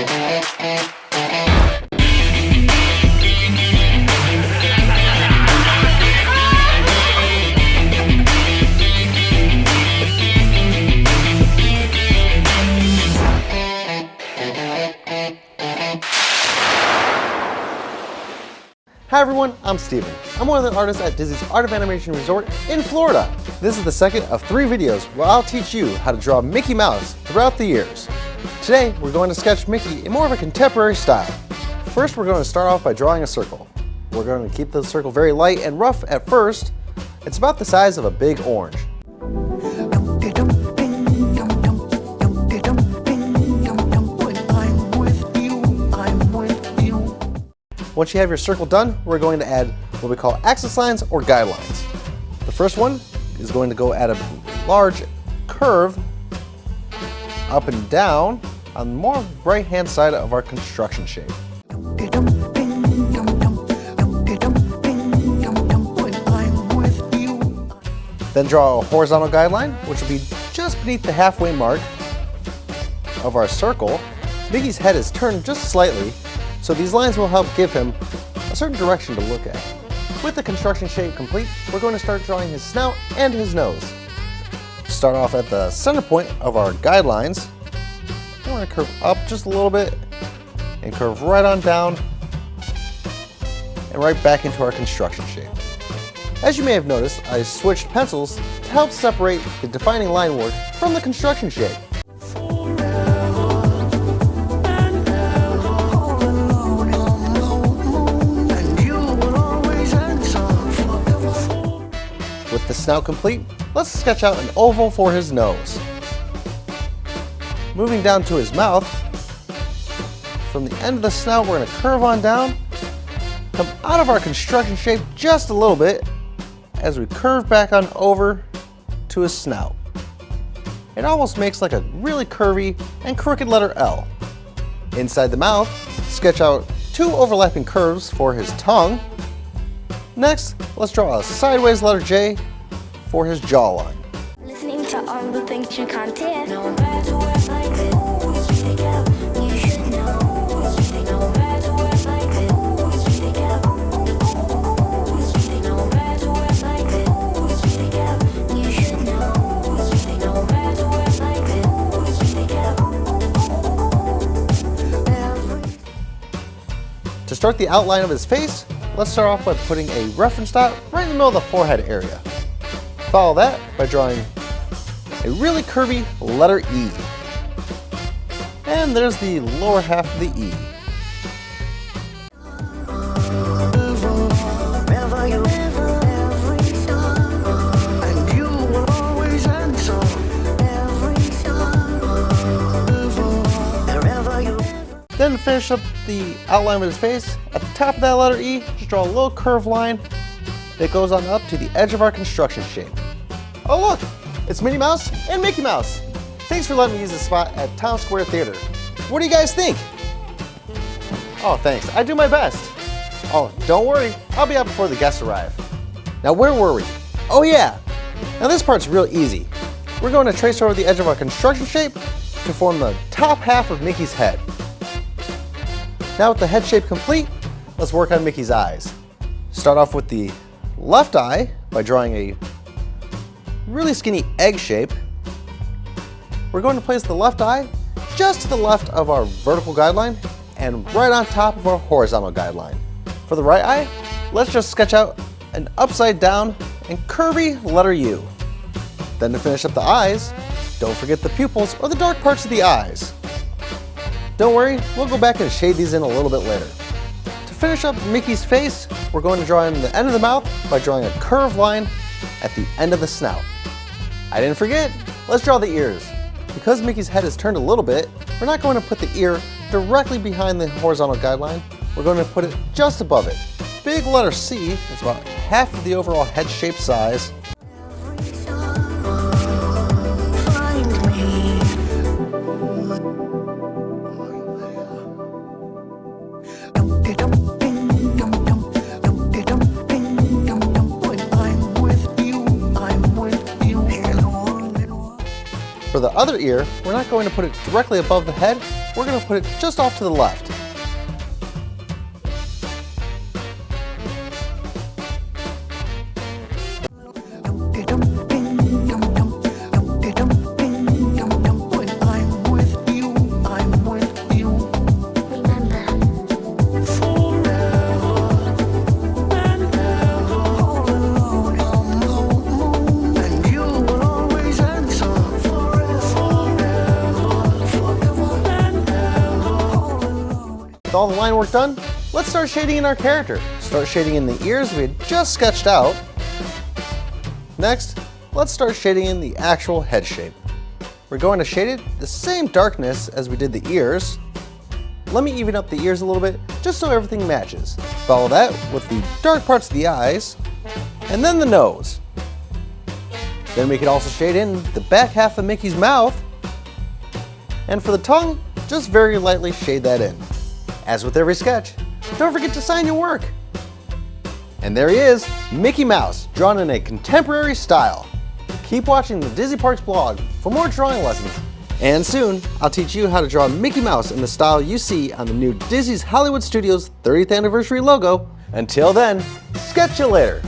Hi everyone, I'm Steven. I'm one of the artists at Disney's Art of Animation Resort in Florida. This is the second of 3 videos where I'll teach you how to draw Mickey Mouse throughout the years. Today, we're going to sketch Mickey in more of a contemporary style. First, we're going to start off by drawing a circle. We're going to keep the circle very light and rough at first. It's about the size of a big orange. Once you have your circle done, we're going to add what we call axis lines or guidelines. The first one is going to go at a large curve up and down on the more right-hand side of our construction shape. Then draw a horizontal guideline, which will be just beneath the halfway mark of our circle. Mickey's head is turned just slightly, so these lines will help give him a certain direction to look at. With the construction shape complete, we're going to start drawing his snout and his nose. Start off at the center point of our guidelines. We're going to curve up just a little bit and curve right on down and right back into our construction shape. As you may have noticed, I switched pencils to help separate the defining line work from the construction shape. With the snout complete, let's sketch out an oval for his nose. Moving down to his mouth, from the end of the snout we're going to curve on down, come out of our construction shape just a little bit as we curve back on over to his snout. It almost makes like a really curvy and crooked letter L. Inside the mouth, sketch out 2 overlapping curves for his tongue. Next, let's draw a sideways letter J for his jawline. Listening to all the things you can't hear. No better words like this. You should know. No better words like this. No better words like this. You should know. No better words like this. To start the outline of his face, let's start off by putting a reference dot right in the middle of the forehead area. Follow that by drawing a really curvy letter E. And there's the lower half of the E. Then finish up the outline of his face. At the top of that letter E, just draw a little curved line that goes on up to the edge of our construction shape. Oh look, it's Minnie Mouse and Mickey Mouse. Thanks for letting me use this spot at Town Square Theater. What do you guys think? Oh, thanks, I do my best. Oh, don't worry, I'll be out before the guests arrive. Now where were we? Oh yeah, now this part's real easy. We're going to trace over the edge of our construction shape to form the top half of Mickey's head. Now with the head shape complete, let's work on Mickey's eyes. Start off with the left eye by drawing a really skinny egg shape. We're going to place the left eye just to the left of our vertical guideline and right on top of our horizontal guideline. For the right eye, let's just sketch out an upside down and curvy letter U. Then to finish up the eyes, don't forget the pupils or the dark parts of the eyes. Don't worry, we'll go back and shade these in a little bit later. To finish up Mickey's face, we're going to draw in the end of the mouth by drawing a curved line at the end of the snout. I didn't forget, let's draw the ears. Because Mickey's head is turned a little bit, we're not going to put the ear directly behind the horizontal guideline, we're going to put it just above it. Big letter C is about half of the overall head shape size. For the other ear, we're not going to put it directly above the head, we're going to put it just off to the left. With all the line work done, let's start shading in our character. Start shading in the ears we had just sketched out. Next, let's start shading in the actual head shape. We're going to shade it the same darkness as we did the ears. Let me even up the ears a little bit, just so everything matches. Follow that with the dark parts of the eyes, and then the nose. Then we can also shade in the back half of Mickey's mouth. And for the tongue, just very lightly shade that in. As with every sketch, don't forget to sign your work. And there he is, Mickey Mouse, drawn in a contemporary style. Keep watching the Disney Parks blog for more drawing lessons. And soon, I'll teach you how to draw Mickey Mouse in the style you see on the new Disney's Hollywood Studios 30th anniversary logo. Until then, sketch you later.